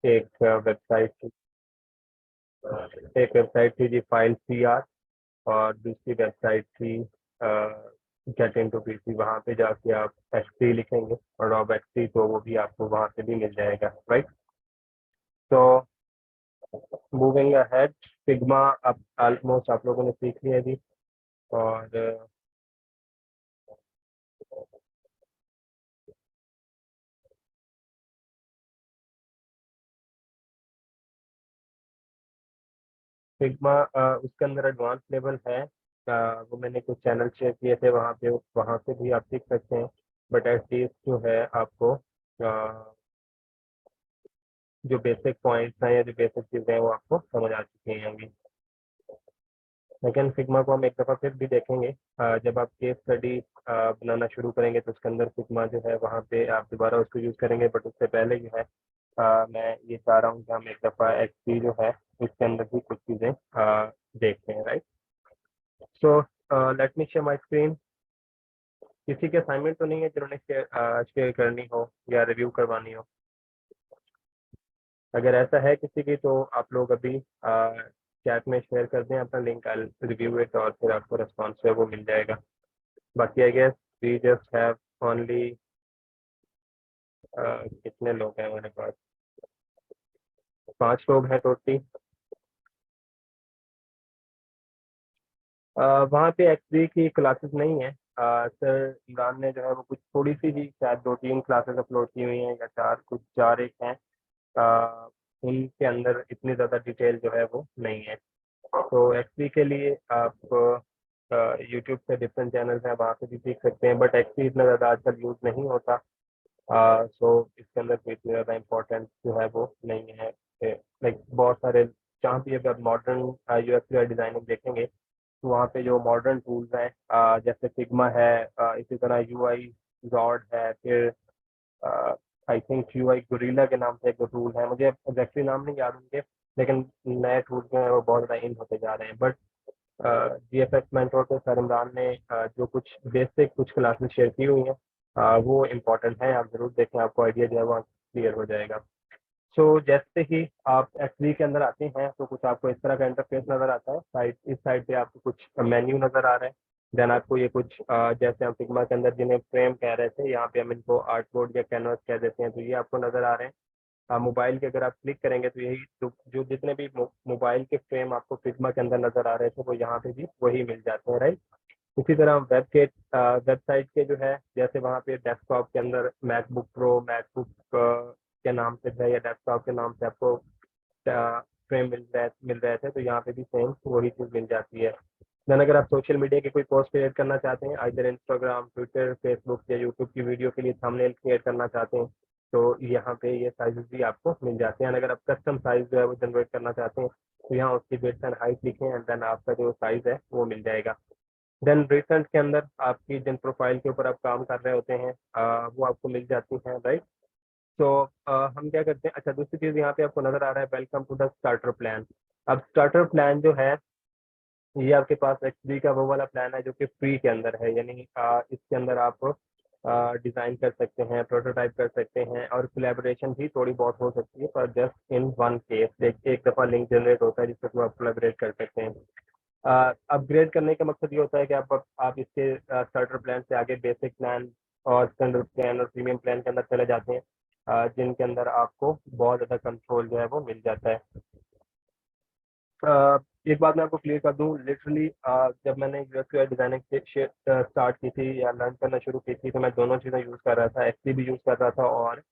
एक वेबसाइट थी एक वेबसाइट थी जी फाइल सी आर, और दूसरी वेबसाइट थी गेट इन टू पीसी। वहाँ पे जाके आप एक्सपी लिखेंगे और रॉब एक्सपी, तो वो भी आपको वहाँ से भी मिल जाएगा, राइट। तो मूविंग अहेड, सिग्मा अब ऑलमोस्ट आप लोगों ने सीख लिया जी। और सिग्मा उसके अंदर एडवांस लेवल है। वो मैंने कुछ चैनल शेयर किए थे, वहाँ से भी आप सीख सकते हैं। बट एटलीस्ट जो है आपको जो बेसिक पॉइंट्स हैं या जो बेसिक चीज़ें हैं वो आपको समझ आ चुकी होंगी। लेकिन सिग्मा को हम एक दफ़ा फिर भी देखेंगे। जब आप केस स्टडी बनाना शुरू करेंगे तो उसके अंदर सिग्मा जो है वहाँ पे आप दोबारा उसको यूज़ करेंगे। बट उससे पहले जो है मैं ये चाह रहा हूँ कि हम एक दफ़ा एक्सपी जो है उसके अंदर भी कुछ चीज़ें देखते हैं, right. So let me share my screen. किसी के असाइनमेंट तो नहीं है जिन्होंने शेयर करनी हो या रिव्यू करवानी हो? अगर ऐसा है किसी की तो आप लोग अभी चैट में शेयर कर दें अपना लिंक, आई रिव्यू इट, और फिर आपको रिस्पॉन्स है वो मिल जाएगा। बाकी I guess we just have only कितने लोग हैं हमारे पास? 5 लोग हैं टोटली। वहाँ पे एक्चुअली की क्लासेस नहीं है। सर इमरान ने जो है वो कुछ थोड़ी सी ही शायद 2-3 क्लासेस अपलोड की हुई हैं, या कुछ 4 एक हैं। उनके अंदर इतनी ज़्यादा डिटेल जो है वो नहीं है। तो एक्सपी के लिए आप यूट्यूब से डिफरेंट चैनल्स हैं, वहाँ से भी सीख सकते हैं। बट एक्सपी इतना ज़्यादा आजकल यूज़ नहीं होता। सो इसके अंदर कोई इतनी ज़्यादा इम्पोर्टेंस जो है वो नहीं है। लाइक बहुत सारे, जहाँ भी अगर मॉडर्न यूएक्स डिज़ाइनिंग देखेंगे तो वहाँ पे जो मॉडर्न टूल्स हैं जैसे फिग्मा है, इसी तरह यूआई रॉड है, फिर आई थिंक यूआई गोरिल्ला के नाम से एक दो टूल है, मुझे एग्जैक्टली नाम नहीं याद उनके। लेकिन नए टूल्स जो हैं वो बहुत ज़्यादा इन होते जा रहे हैं। बट जीएफएक्स मेंटोर पे सर इमरान ने जो कुछ बेसिक कुछ क्लासेस शेयर की हुई हैं वो इम्पोर्टेंट है, आप ज़रूर देखें, आपको आइडिया जो है वो क्लियर हो जाएगा। सो जैसे ही आप एक्सवी के अंदर आते हैं तो कुछ आपको इस तरह का इंटरफेस नज़र आता है। इस साइड पे आपको कुछ मेन्यू नज़र आ रहा है। देन आपको ये कुछ जैसे हम फिग्मा के अंदर जिन्हें फ्रेम कह रहे थे, यहाँ पे हम इनको आर्ट बोर्ड या कैनवस कह देते हैं, तो ये आपको नज़र आ रहे हैं। मोबाइल के अगर आप क्लिक करेंगे तो यही जो जितने भी मोबाइल के फ्रेम आपको फिग्मा के अंदर नज़र आ रहे थे वो यहाँ पे भी वही मिल जाते हैं, राइट। इसी तरह वेबसाइट के जो है, जैसे वहाँ पे डेस्कटॉप के अंदर मैकबुक प्रो, मैकबुक के नाम से है, या डेस्कटॉप के नाम से आपको फ्रेम मिल रहे थे, तो यहाँ पे भी सेम वही चीज़ मिल जाती है। देन अगर आप सोशल मीडिया की कोई पोस्ट क्रिएट करना चाहते हैं, आइदर इंस्टाग्राम, ट्विटर, फेसबुक या यूट्यूब की वीडियो के लिए थंबनेल क्रिएट करना चाहते हैं, तो यहाँ पे ये साइजेस भी आपको मिल जाते हैं। अगर आप कस्टम साइज जो है वो जनरेट करना चाहते हैं तो यहाँ उसकी विड्थ एंड हाइट लिखें, एंड देन आपका जो साइज है वो मिल जाएगा। देन रिसेंट के अंदर आपकी जिन प्रोफाइल के ऊपर आप काम कर रहे होते हैं वो आपको मिल जाती हैं, राइट। तो हम क्या करते हैं, अच्छा दूसरी चीज़ यहाँ पे आपको नजर आ रहा है, welcome to the starter plan. अब स्टार्टर प्लान जो है ये आपके पास एक्चुअली का वो वाला प्लान है जो कि फ्री के अंदर है, यानी इसके अंदर आप डिज़ाइन कर सकते हैं, प्रोटोटाइप कर सकते हैं, और कोलैबोरेशन भी थोड़ी बहुत हो सकती है, पर जस्ट इन वन केस एक दफ़ा लिंक जनरेट होता है जिससे कि आप कोलैबोरेट कर सकते हैं। अपग्रेड करने का मकसद ये होता है कि आप इसके स्टार्टर प्लान से आगे बेसिक प्लान और स्टैंडर्ड प्लान और प्रीमियम प्लान के अंदर चले जाते हैं, जिनके अंदर आपको बहुत ज़्यादा कंट्रोल जो है वो मिल जाता है। एक बात मैं आपको क्लियर कर दूं, लिटरली जब मैंने यूएक्स डिजाइनिंग स्टार्ट की थी या लर्न करना शुरू की थी, तो मैं दोनों चीज़ें यूज़ कर रहा था, एक्सपी भी यूज़ कर रहा था और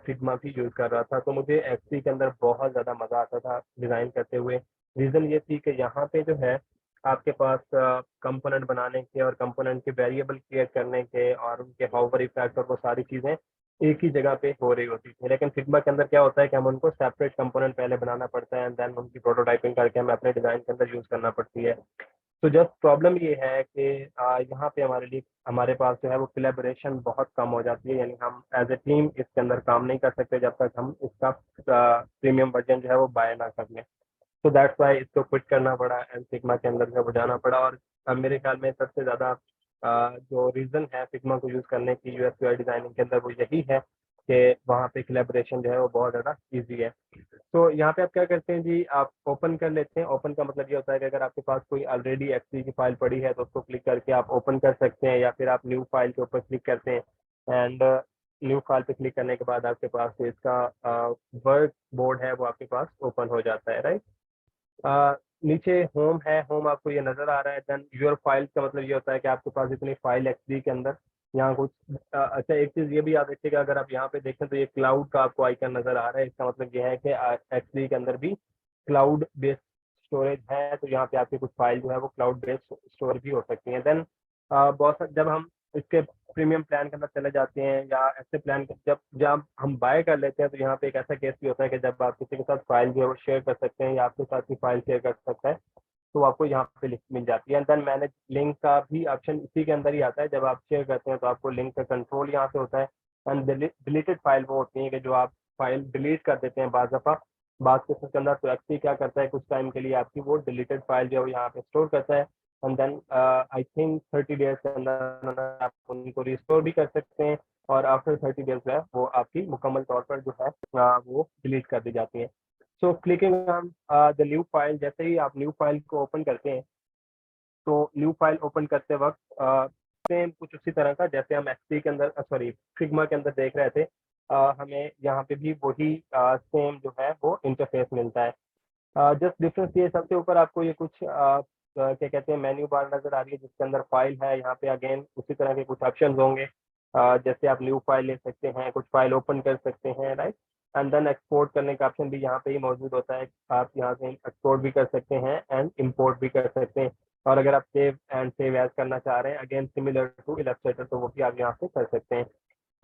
फिग्मा भी यूज़ कर रहा था। तो मुझे एक्सपी के अंदर बहुत ज़्यादा मज़ा आता था डिज़ाइन करते हुए। रीज़न ये थी कि यहाँ पे जो है आपके पास कंपोनेंट बनाने के और कंपोनेंट के वेरिएबल क्रिएट करने के और उनके हाउवर इफेक्ट और वो सारी चीज़ें एक ही जगह पे हो रही होती थी। लेकिन फिग्मा के अंदर क्या होता है कि हम उनको सेपरेट कंपोनेंट पहले बनाना पड़ता है, एंड देन उनकी प्रोटोटाइपिंग करके हमें अपने डिज़ाइन के अंदर यूज़ करना पड़ती है। तो जस्ट प्रॉब्लम ये है कि यहाँ पे हमारे पास जो है वो कोलैबोरेशन बहुत कम हो जाती है, यानी हम एज ए टीम इसके अंदर काम नहीं कर सकते जब तक हम इसका प्रीमियम वर्जन जो है वो बाय ना कर लें। तो दैट्स वाई इसको क्विट करना पड़ा एंड सिग्मा के अंदर जो है वो जाना पड़ा। और अब मेरे ख्याल में सबसे ज़्यादा जो रीज़न है सिग्मा को यूज़ करने की यूएक्स यूआई डिज़ाइनिंग के अंदर वो यही है कि वहाँ पे कोलैबोरेशन जो है वो बहुत ज़्यादा ईजी है। तो यहाँ पे आप क्या करते हैं जी, आप ओपन कर लेते हैं। ओपन का मतलब ये होता है कि अगर आपके पास कोई ऑलरेडी एक्सपी की फाइल पड़ी है तो उसको क्लिक करके आप ओपन कर सकते हैं, या फिर आप न्यू फाइल के ऊपर क्लिक करते हैं एंड न्यू फाइल पे क्लिक करने के बाद आपके पास जो इसका वर्क बोर्ड है वो आपके पास ओपन हो जाता है, राइट। नीचे होम है, होम आपको ये नजर आ रहा है। देन योर फाइल का मतलब ये होता है कि आपके पास इतनी फाइल एक्सपी के अंदर यहाँ कुछ अच्छा, एक चीज ये भी याद रखिएगा, अगर आप यहाँ पे देखें तो ये क्लाउड का आपको आइकन नजर आ रहा है। इसका मतलब ये है कि एक्सपी के अंदर भी क्लाउड बेस्ड स्टोरेज है, तो यहाँ पे आपकी कुछ फाइल जो है वो क्लाउड बेस्ड स्टोर भी हो सकती है। देन जब हम इसके प्रीमियम प्लान के अंदर चले जाते हैं या ऐसे प्लान जब जब हम बाय कर लेते हैं, तो यहाँ पे एक ऐसा केस भी होता है कि जब आप किसी के साथ फाइल जो है वो शेयर कर सकते हैं या आपके साथ भी फाइल शेयर कर सकता है, तो आपको यहाँ पे लिंक मिल जाती है। देन मैनेज लिंक का भी ऑप्शन इसी के अंदर ही आता है। जब आप शेयर करते हैं तो आपको लिंक का कंट्रोल यहाँ से होता है। एंड डिलीटेड फाइल वो होती है कि जो आप फाइल डिलीट कर देते हैं बाज दफा बात के अंदर, तो एक्चुअली क्या करता है, कुछ टाइम के लिए आपकी वो डिलीटेड फाइल जो है यहाँ पे स्टोर करता है। And then I think 30 days के अंदर आप उनको रिस्टोर भी कर सकते हैं, और आफ्टर 30 डेज जो है वो आपकी मुकम्मल तौर पर जो है वो डिलीट कर दी जाती है। So clicking on the new file, जैसे ही आप न्यू फाइल को ओपन करते हैं तो न्यू फाइल ओपन करते वक्त सेम कुछ उसी तरह का जैसे हम एक्सपी के अंदर सॉरी फिग्मा के अंदर देख रहे थे, हमें यहाँ पे भी वही सेम जो है वो इंटरफेस मिलता है। जस्ट डिफरेंस ये सबसे ऊपर आपको ये कुछ क्या कहते हैं मेन्यू बार नजर आ रही है जिसके अंदर फाइल है। यहाँ पे अगेन उसी तरह के कुछ ऑप्शन होंगे, जैसे आप न्यू फाइल ले सकते हैं, कुछ फाइल ओपन कर सकते हैं, राइट। एंड देन एक्सपोर्ट करने का ऑप्शन भी यहाँ पे ही मौजूद होता है। आप यहाँ से एक्सपोर्ट भी कर सकते हैं एंड इम्पोर्ट भी कर सकते हैं। और अगर आप सेव एंड सेव एज करना चाह रहे हैं अगेन सिमिलर टू इलस्ट्रेटर, तो वो भी आप यहाँ से कर सकते हैं।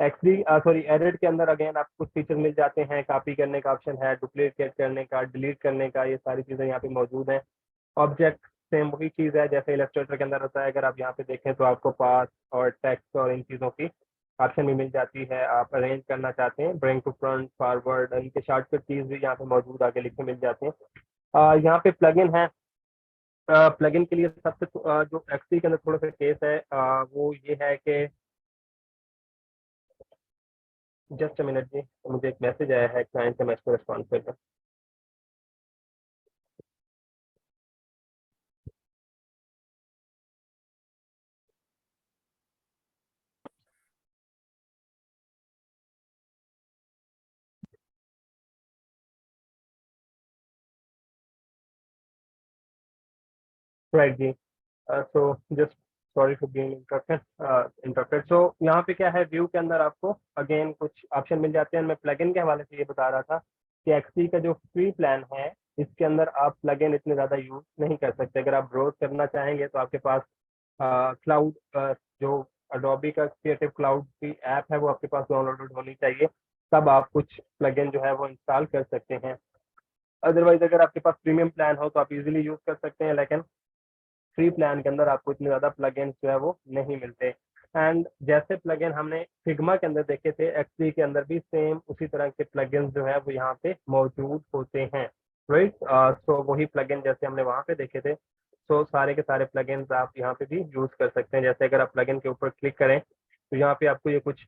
एक्सडी सॉरी एडिट के अंदर अगेन आप कुछ फीचर मिल जाते हैं, कॉपी करने का ऑप्शन है, डुप्लीकेट करने का, डिलीट करने का, ये सारी चीज़ें यहाँ पे मौजूद हैं। ऑब्जेक्ट सेम वही चीज़ है जैसे इलस्ट्रेटर के अंदर होता है। अगर आप यहाँ पे देखें तो आपको पाथ और टेक्स्ट और इन चीज़ों की ऑप्शन भी मिल जाती है। आप अरेंज करना चाहते हैं, ब्रिंग टू फ्रंट, फॉरवर्ड, इनके शॉर्टकट चीज़ भी यहाँ पे मौजूद आगे लिखे मिल जाते हैं। यहाँ पे प्लगइन है। प्लगइन के लिए सबसे जो एक्सपी के अंदर थोड़ा सा केस है वो ये है कि जस्ट अ मिनट जी, मुझे एक मैसेज आया है क्लाइंट से, मैं इसको रिस्पॉन्ड करता हूँ। राइट जी। So just sorry for being interrupted. So यहाँ पे क्या है, व्यू के अंदर आपको अगेन कुछ ऑप्शन मिल जाते हैं। मैं प्लगइन के हवाले से ये बता रहा था कि एक्सपी का जो फ्री प्लान है इसके अंदर आप प्लगइन इतने ज़्यादा यूज नहीं कर सकते। अगर आप ब्राउज करना चाहेंगे तो आपके पास क्लाउड जो अडोबी का क्रिएटिव क्लाउड की ऐप है वो आपके पास डाउनलोडेड होनी चाहिए, तब आप कुछ प्लगइन जो है वो इंस्टॉल कर सकते हैं। अदरवाइज अगर आपके पास प्रीमियम प्लान हो तो आप इजीली यूज कर सकते हैं, लेकिन फ्री प्लान के अंदर आपको इतने ज़्यादा प्लगइन्स जो है वो नहीं मिलते। एंड जैसे प्लगइन हमने फिग्मा के अंदर देखे थे, एक्सपी के अंदर भी सेम उसी तरह के प्लगइन्स जो है वो यहाँ पे मौजूद होते हैं, राइट। सो वही प्लगइन जैसे हमने वहाँ पे देखे थे, सो सारे के सारे प्लगइन्स आप यहाँ पे भी यूज कर सकते हैं। जैसे अगर आप प्लगइन के ऊपर क्लिक करें तो यहाँ पे आपको ये कुछ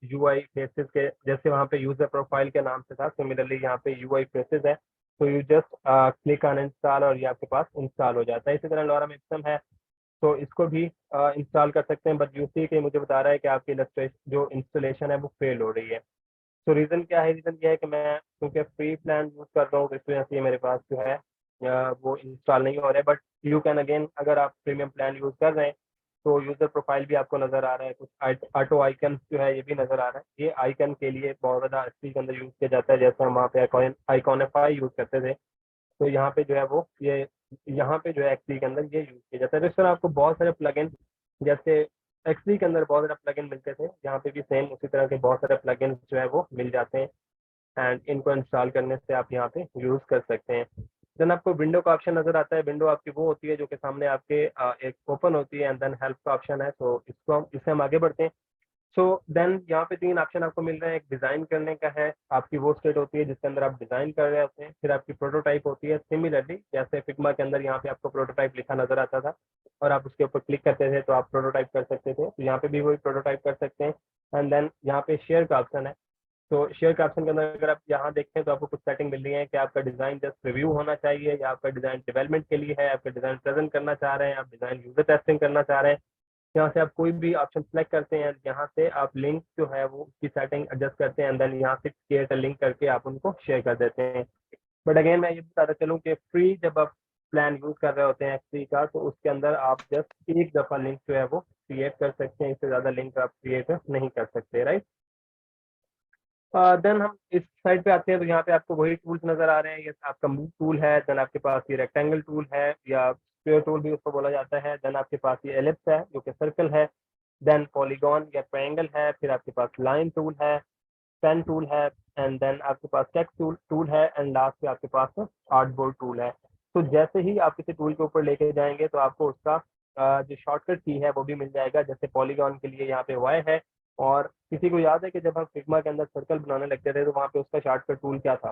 यूआई फेसेस के, जैसे वहाँ पे यूजर प्रोफाइल के नाम से था, सिमिलरली यहाँ पे यूआई फेसेस है। तो you just click on install और ये आपके पास इंस्टॉल हो जाता है। इसी तरह लॉरम एक्सएम है, तो इसको भी इंस्टॉल कर सकते हैं, बट यूसी के मुझे बता रहा है कि आपकी जो इंस्टॉलेशन है वो फेल हो रही है। तो रीज़न क्या है, रीज़न ये है कि मैं क्योंकि फ्री प्लान यूज़ कर रहा हूँ, तो इस वजह से ये मेरे पास जो है वो इंस्टॉल नहीं हो रहा है। बट यू कैन अगेन, अगर आप प्रीमियम प्लान यूज़ कर रहे हैं तो यूज़र प्रोफाइल भी आपको नज़र आ रहा है, कुछ ऑटो आइकन जो है ये भी नज़र आ रहा है। ये आइकन के लिए बहुत ज़्यादा एचपी के अंदर यूज़ किया जाता है, जैसे हम वहाँ पे आइकॉनिफाई यूज़ करते थे, तो यहाँ पे जो है वो ये यहाँ पे जो है एक्सपी के अंदर ये यूज किया जाता है। तो इस तरह आपको बहुत सारे प्लगइन, जैसे एक्सपी के अंदर बहुत सारे प्लगइन मिलते थे, यहाँ पे भी सेम उसी तरह के बहुत सारे प्लगइन जो है वो मिल जाते हैं। एंड इनको इंस्टॉल करने से आप यहाँ पे यूज कर सकते हैं। देन आपको विंडो का ऑप्शन नजर आता है। विंडो आपकी वो होती है जो कि सामने आपके एक ओपन होती है, एंड देन हेल्प का ऑप्शन है। तो इससे हम आगे बढ़ते हैं। सो देन यहाँ पे तीन ऑप्शन आपको मिल रहे हैं। एक डिज़ाइन करने का है, आपकी वो स्टेट होती है जिसके अंदर आप डिज़ाइन कर रहे होते हैं। फिर आपकी प्रोटोटाइप होती है, सिमिलरली जैसे फिग्मा के अंदर यहाँ पे आपको प्रोटोटाइप लिखा नजर आता था और आप उसके ऊपर क्लिक करते थे तो आप प्रोटोटाइप कर सकते थे, तो यहाँ पे भी वही प्रोटोटाइप कर सकते हैं। एंड देन यहाँ पे शेयर का ऑप्शन है। तो शेयर कैप्शन के अंदर अगर आप यहाँ देखते हैं तो आपको कुछ सेटिंग मिल रही है कि आपका डिजाइन जस्ट रिव्यू होना चाहिए, या आपका डिजाइन डेवलपमेंट के लिए है, आपका डिजाइन प्रेजेंट करना चाह रहे हैं, आप डिजाइन यूजर टेस्टिंग करना चाह रहे हैं। यहाँ से आप कोई भी ऑप्शन सेलेक्ट करते हैं, यहाँ से आप लिंक जो है वो उसकी सेटिंग एडजस्ट करते हैं, एंड देन यहाँ से क्रिएट लिंक करके आप उनको शेयर कर देते हैं। बट अगेन मैं ये बताता चलूँ कि फ्री जब आप प्लान यूज कर रहे होते हैं एक्सपी का, तो उसके अंदर आप जस्ट एक दफा लिंक जो है वो क्रिएट कर सकते हैं, इससे ज्यादा लिंक आप क्रिएट नहीं कर सकते, राइट। देन हम इस साइड पे आते हैं, तो यहाँ पे आपको वही टूल्स नजर आ रहे हैं। ये आपका मूव टूल है, देन आपके पास ये रेक्टेंगल टूल है या स्क्वायर टूल भी उसको बोला जाता है, देन आपके पास ये एलिप्स है जो कि सर्कल है, देन पॉलीगॉन या ट्रायंगल है, फिर आपके पास लाइन टूल है, पेन टूल है, एंड देन आपके पास टेक्स्ट टूल है, एंड लास्ट पे आपके पास आर्टबोर्ड टूल है। तो जैसे ही आप किसी टूल के ऊपर लेके जाएंगे तो आपको उसका जो शॉर्टकट की है वो भी मिल जाएगा। जैसे पॉलीगॉन के लिए यहाँ पे वाई है, और किसी को याद है कि जब हम फिग्मा के अंदर सर्कल बनाने लगते थे तो वहाँ पे उसका शॉर्टकट टूल क्या था,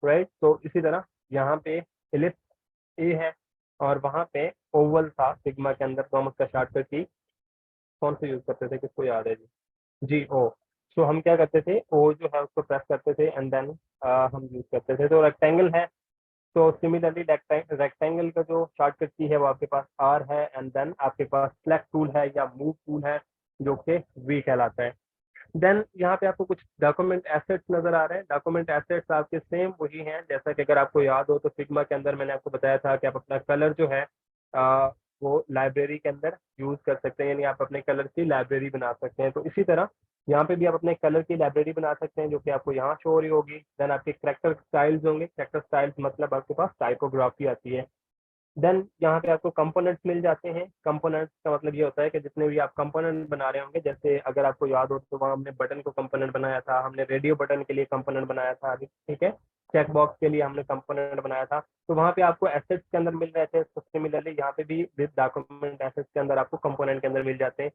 राइट। तो इसी तरह यहाँ पे एलिप्स ए है, और वहाँ पे ओवल था फिग्मा के अंदर, तो हम उसका शॉर्टकट की कौन से यूज करते थे, किसको याद है जी? जी ओ। सो हम क्या करते थे, ओ जो है उसको प्रेस करते थे, एंड देन हम यूज करते थे। तो रेक्टेंगल है, तो सिमिलरली रेक्टेंगल का जो शॉर्टकट की है वो आपके पास आर है, एंड देन आपके पास सेलेक्ट टूल है या मूव टूल है जो कि वी कहलाता है। देन यहाँ पे आपको कुछ डॉक्यूमेंट एसेट्स नजर आ रहे हैं। डॉक्यूमेंट एसेट्स आपके सेम वही हैं, जैसा कि अगर आपको याद हो तो फिग्मा के अंदर मैंने आपको बताया था कि आप अपना कलर जो है वो लाइब्रेरी के अंदर यूज कर सकते हैं, यानी आप अपने कलर की लाइब्रेरी बना सकते हैं। तो इसी तरह यहाँ पे भी आप अपने कलर की लाइब्रेरी बना सकते हैं, जो कि आपको यहाँ शो हो रही होगी। देन आपके करेक्टर स्टाइल्स होंगे, करेक्टर स्टाइल्स मतलब आपके पास टाइपोग्राफी आती है। देन यहाँ पे आपको कंपोनेंट्स मिल जाते हैं। कंपोनेंट्स का मतलब ये होता है कि जितने भी आप कंपोनेंट बना रहे होंगे, जैसे अगर आपको याद हो तो वहाँ हमने बटन को कंपोनेंट बनाया था, हमने रेडियो बटन के लिए कंपोनेंट बनाया था, ठीक है, चेक बॉक्स के लिए हमने कंपोनेंट बनाया था। तो वहाँ पे आपको एसेट्स के अंदर मिल रहे थे, तो सिमिलरली यहाँ पे भी विद डॉक्यूमेंट एसेट्स के अंदर आपको कंपोनेंट के अंदर मिल जाते हैं।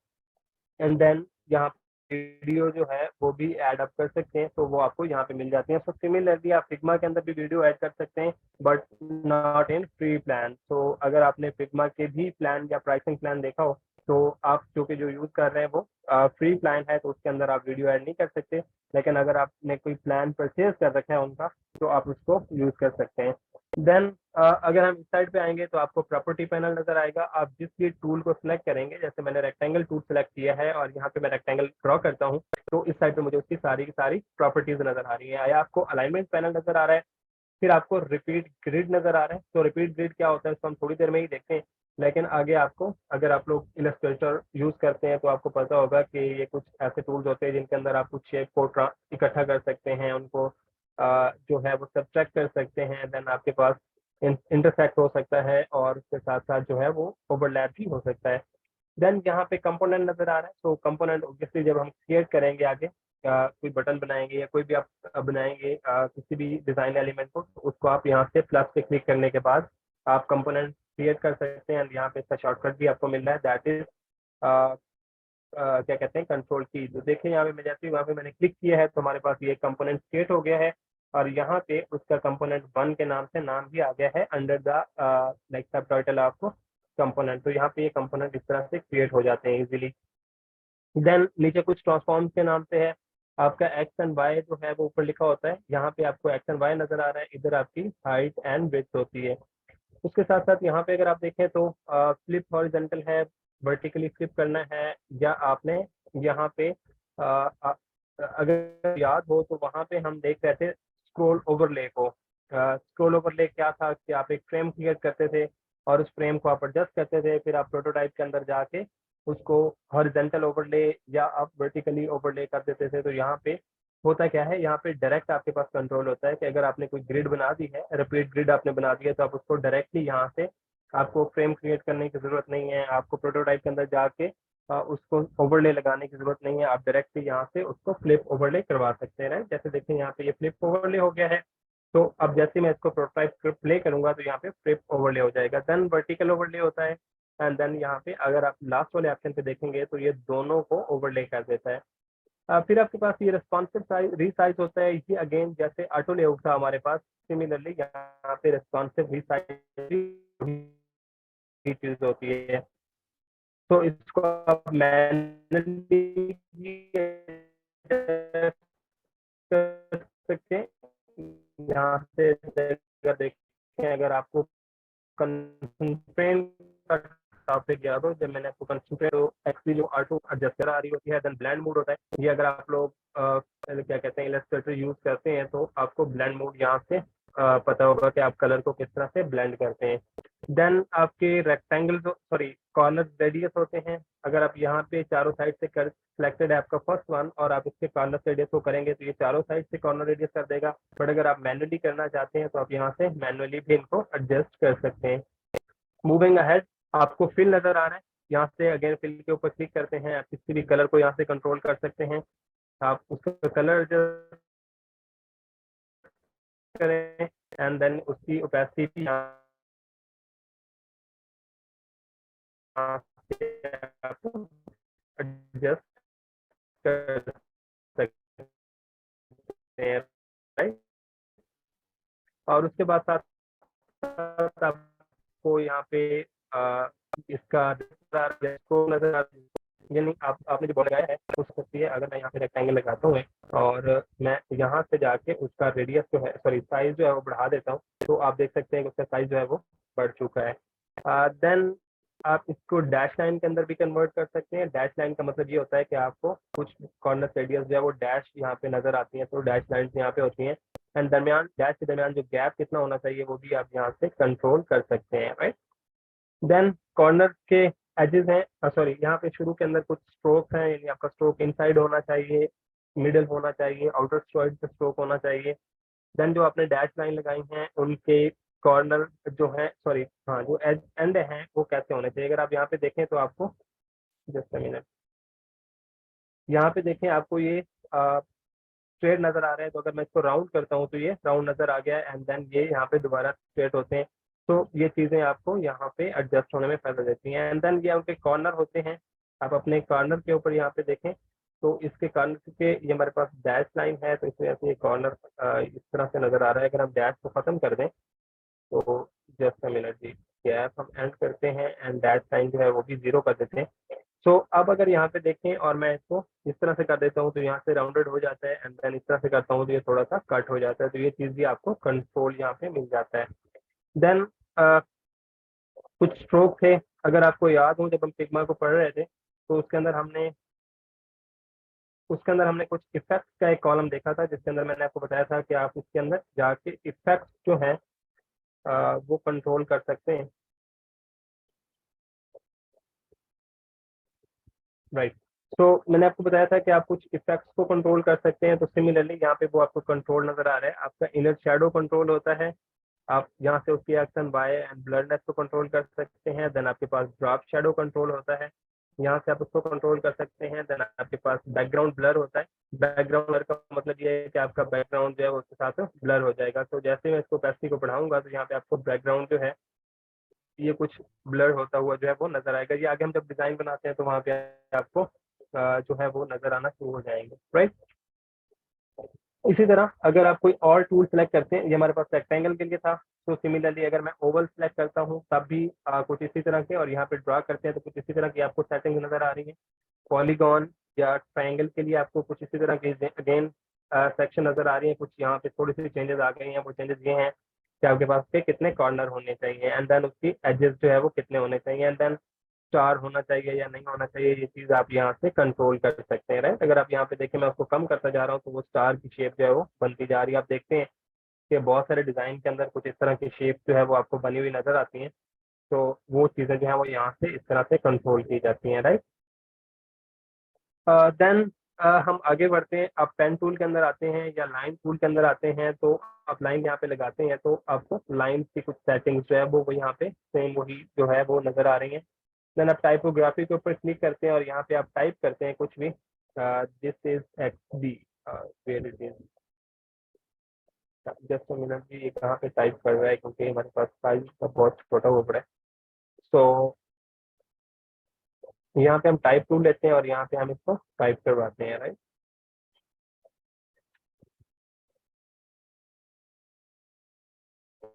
एंड देन यहाँ वीडियो जो है वो भी ऐड अप कर सकते हैं, तो वो आपको यहाँ पे मिल जाती है। सो सिमिलरली आप फिग्मा के अंदर भी वीडियो ऐड कर सकते हैं, but not in free plan. तो अगर आपने फिग्मा के भी प्लान या प्राइसिंग प्लान देखा हो, तो आप जो यूज कर रहे हैं वो फ्री प्लान है, तो उसके अंदर आप वीडियो ऐड नहीं कर सकते। लेकिन अगर आपने कोई प्लान परचेज कर रखा है उनका, तो आप उसको यूज कर सकते हैं। देन अगर हम इस साइड पे आएंगे तो आपको प्रॉपर्टी पैनल नजर आएगा। आप जिस भी टूल को सिलेक्ट करेंगे, जैसे मैंने रेक्टेंगल टूल सेलेक्ट किया है और यहाँ पे मैं रेक्टेंगल ड्रॉ करता हूँ, तो इस साइड पे मुझे उसकी सारी की सारी प्रॉपर्टीज नजर आ रही है। या आपको अलाइनमेंट पैनल नजर आ रहा है, फिर आपको रिपीट ग्रिड नजर आ रहा है। तो रिपीट ग्रिड क्या होता है इसको हम थोड़ी देर में ही देखते हैं, लेकिन आगे आपको, अगर आप लोग इलस्ट्रेटर यूज करते हैं तो आपको पता होगा कि ये कुछ ऐसे टूल्स होते हैं जिनके अंदर आप कुछ शेप को इकट्ठा कर सकते हैं, उनको जो है वो सब्ट्रैक्ट कर सकते हैं। देन आपके पास इंटरसेक्ट हो सकता है, और उसके साथ साथ जो है वो ओवरलैप भी हो सकता है। देन यहाँ पे कंपोनेंट नजर आ रहा है। तो कंपोनेंट ऑब्वियसली जब हम क्रिएट करेंगे आगे, कोई बटन बनाएंगे या कोई भी आप बनाएंगे किसी भी डिजाइन एलिमेंट को, तो उसको आप यहाँ से प्लस पे क्लिक करने के बाद आप कंपोनेंट क्रिएट कर सकते हैं। यहाँ पे इसका शॉर्टकट भी आपको मिल रहा है, दैट इज क्या कहते हैं, कंट्रोल की। तो देखिए यहाँ पे मैं जैसे वहाँ पे मैंने क्लिक किया है तो हमारे पास ये कंपोनेंट क्रिएट हो गया है, और यहाँ पे उसका कंपोनेंट 1 के नाम से नाम भी आ गया है अंडर द लाइक सब टाइटल ऑफ कंपोनेंट। तो यहाँ पे ये कंपोनेंट इस तरह से क्रिएट हो जाते हैं इजीली। देन नीचे कुछ ट्रांसफॉर्म के नाम से है, आपका एक्स एंड वाई जो है वो ऊपर लिखा होता है। यहाँ पे आपको एक्स एंड वाई नजर आ रहा है, इधर आपकी हाइट एंड विड्थ होती है। उसके साथ साथ यहाँ पे अगर आप देखें तो फ्लिप हॉरिजेंटल है, वर्टिकली फ्लिप करना है, या आपने यहाँ पे अगर याद हो तो वहाँ पे हम देख रहे थे स्क्रॉल ओवरले को। स्क्रॉल ओवरले क्या था कि आप एक फ्रेम क्रिएट करते थे और उस फ्रेम को आप एडजस्ट करते थे, फिर आप प्रोटोटाइप के अंदर जाके उसको हॉरिजेंटल ओवरले या आप वर्टिकली ओवरले कर देते थे। तो यहाँ पे होता क्या है, यहाँ पे डायरेक्ट आपके पास कंट्रोल होता है कि अगर आपने कोई ग्रिड बना दी है, रिपीट ग्रिड आपने बना दी है, तो आप उसको डायरेक्टली यहाँ से, आपको फ्रेम क्रिएट करने की जरूरत नहीं है, आपको प्रोटोटाइप के अंदर जाके उसको ओवरले लगाने की जरूरत नहीं है। आप डायरेक्टली यहाँ से उसको फ्लिप ओवरले करवा सकते हैं। जैसे देखिए यहाँ पे ये फ्लिप ओवरले हो गया है। तो अब जैसे मैं इसको प्रोटोटाइप प्ले करूंगा तो यहाँ पे फ्लिप ओवरले हो जाएगा। देन वर्टिकल ओवरले होता है, एंड देन यहाँ पे अगर आप लास्ट वाले ऑप्शन पे देखेंगे तो ये दोनों को ओवरले कर देता है। फिर आपके पास ये रेस्पॉन्सिव साइज रीसाइज होता है, ये अगेन जैसे ऑटो लेआउट था हमारे पास, सिमिलरली यहाँ पे रेस्पॉन्सिव रीसाइज चीज होती है। तो इसको आप मैनुअली कर सकते हैं। यहाँ से अगर देखें, अगर आपको कंस्ट्रेंट का टॉपिक याद हो, जब मैंने आपको कंस्ट्रेंट तो एक्चुअली जो ऑटो एडजस्टर आ रही होती है, देन ब्लेंड मोड होता है। ये अगर आप लोग क्या कहते हैं इलस्ट्रेटर यूज करते हैं तो आपको ब्लेंड मोड यहाँ से पता होगा कि आप कलर को किस तरह से ब्लेंड करते हैं। देन आपके रेक्टेंगल सॉरी कॉर्नर रेडियस होते हैं। अगर आप यहाँ पे चारों साइड से कर सिलेक्टेड है आपका फर्स्ट वन और आप इसके कॉर्नर रेडियस को करेंगे तो ये चारों साइड से कॉर्नर रेडियस कर देगा। बट अगर आप मैनुअली करना चाहते हैं तो आप यहाँ से मैनुअली भी इनको एडजस्ट कर सकते हैं। मूविंग अहेड, आपको फिल नजर आ रहा है, यहाँ से अगेन फिल के ऊपर क्लिक करते हैं, आप किसी भी कलर को यहाँ से कंट्रोल कर सकते हैं। आप उसका कलर एडजस्ट करें एंड देन उसकी ओपेसिटी एडजस्ट कर सकते हैं, राइट। और उसके बाद साथ आपको यहाँ पे इसका नजर आ, यानी आपने जो लगाया है हो सकती है। अगर मैं यहाँ पे रेक्टेंगल लगाता हूँ और मैं यहाँ से जाके उसका रेडियस जो है सॉरी साइज जो है वो बढ़ा देता हूँ तो आप देख सकते हैं कि उसका साइज जो है वो बढ़ चुका है। देन आप इसको डैश लाइन के अंदर भी कन्वर्ट कर सकते हैं। डैश लाइन का मतलब ये होता है कि आपको कुछ कॉर्नर रेडियस जो है वो डैश यहाँ पे नजर आती है, तो डैश लाइन यहाँ पे होती है। एंड दरमियान डैश के दरमियान जो गैप कितना होना चाहिए वो भी आप यहाँ से कंट्रोल कर सकते हैं, राइट। देन कॉर्नर के एजेस हैं, सॉरी यहाँ पे शुरू के अंदर कुछ स्ट्रोक हैं, यानी आपका स्ट्रोक इनसाइड होना चाहिए, मिडिल होना चाहिए, आउटर साइड पे स्ट्रोक होना चाहिए। देन जो आपने डैश लाइन लगाई हैं उनके कॉर्नर जो है सॉरी हाँ जो एज एंड हैं वो कैसे होने चाहिए। अगर आप यहाँ पे देखें तो आपको जस्ट मिनट, यहाँ पे देखें आपको ये स्ट्रेट नजर आ रहा है, तो अगर मैं इसको राउंड करता हूँ तो ये राउंड नजर आ गया है एंड देन ये यहाँ पे दोबारा स्ट्रेट होते हैं। तो ये चीजें आपको यहाँ पे एडजस्ट होने में फायदा देती हैं। एंड देन ये उनके कॉर्नर होते हैं, आप अपने कॉर्नर के ऊपर यहाँ पे देखें तो इसके कॉर्नर के ये हमारे पास डैश लाइन है तो इस वजह से ये कॉर्नर इस तरह से नजर आ रहा है। अगर हम डैश को खत्म कर दें तो जस्ट मिनट जी, गैप हम एंड करते हैं एंड डैश लाइन जो है वो भी 0 कर देते हैं। सो अब अगर यहाँ पे देखें और मैं इसको इस तरह से कर देता हूँ तो यहाँ से राउंडेड हो जाता है एंड देन इस तरह से करता हूँ तो ये थोड़ा सा कट हो जाता है, तो ये चीज भी आपको कंट्रोल यहाँ पे मिल जाता है। देन कुछ स्ट्रोक थे, अगर आपको याद हो जब हम फिग्मा को पढ़ रहे थे तो उसके अंदर हमने कुछ इफेक्ट्स का एक कॉलम देखा था जिसके अंदर मैंने आपको बताया था कि आप इसके अंदर जाके इफेक्ट्स जो है वो कंट्रोल कर सकते हैं, राइट। तो मैंने आपको बताया था कि आप कुछ इफेक्ट्स को कंट्रोल कर सकते हैं, तो सिमिलरली यहाँ पे वो आपको कंट्रोल नजर आ रहा है। आपका इनर शेडो कंट्रोल होता है, आप यहाँ से उसकी एक्शन वाई एंड ब्लरनेस को कंट्रोल कर सकते हैं। देन आपके पास ड्रॉप शेडो कंट्रोल होता है, यहाँ से आप उसको कंट्रोल कर सकते हैं। देन आपके पास बैकग्राउंड ब्लर होता है, बैकग्राउंड ब्लर का मतलब ये है कि आपका बैकग्राउंड जो है उसके साथ ब्लर हो जाएगा। तो जैसे मैं इसको पैसिव को बढ़ाऊंगा तो यहाँ पे आपको बैकग्राउंड जो है ये कुछ ब्लर होता हुआ जो है वो नजर आएगा। ये आगे हम जब डिजाइन बनाते हैं तो वहाँ पे आपको जो है वो नजर आना शुरू हो जाएंगे, राइट। इसी तरह अगर आप कोई और टूल सेलेक्ट करते हैं, ये हमारे पास रेक्टेंगल के लिए था, तो सिमिलरली अगर मैं ओवल सेलेक्ट करता हूँ तब भी कुछ इसी तरह के, और यहाँ पे ड्रा करते हैं तो कुछ इसी तरह की आपको सेटिंग नजर आ रही है। पॉलीगॉन या ट्रायंगल के लिए आपको कुछ इसी तरह की अगेन सेक्शन नजर आ रही है। कुछ यहाँ पे थोड़ी सी चेंजेस आ गई हैं, वो चेंजेस ये हैं कि आपके पास पे कितने कॉर्नर होने चाहिए एंड देन उसकी एजेस जो है वो कितने होने चाहिए एंड देन स्टार होना चाहिए या नहीं होना चाहिए, ये चीज आप यहाँ से कंट्रोल कर सकते हैं, राइट। अगर आप यहाँ पे देखें मैं उसको कम करता जा रहा हूँ तो वो स्टार की शेप जो है वो बनती जा रही है। आप देखते हैं कि बहुत सारे डिजाइन के अंदर कुछ इस तरह की शेप जो है वो आपको बनी हुई नजर आती हैं, तो वो चीजें जो है वो यहाँ से इस तरह से कंट्रोल की जाती हैं, राइट। देन हम आगे बढ़ते हैं, अब पेन टूल के अंदर आते हैं या लाइन टूल के अंदर आते हैं। तो आप लाइन यहाँ पे लगाते हैं तो आपको लाइन की कुछ सेटिंग्स जो है वो यहाँ पे सेम वही जो है वो नजर आ रही हैं। देन आप टाइपोग्राफी के ऊपर क्लिक करते हैं और यहाँ पे आप टाइप करते हैं कुछ भी, this is X D, where it is, just minute भी ये कहाँ पे टाइप कर रहा है क्योंकि हमारे पास साइज का बहुत छोटा हो पड़ा है। सो यहाँ पे हम टाइप टूल लेते हैं और यहाँ पे हम इसको टाइप करवाते हैं, right.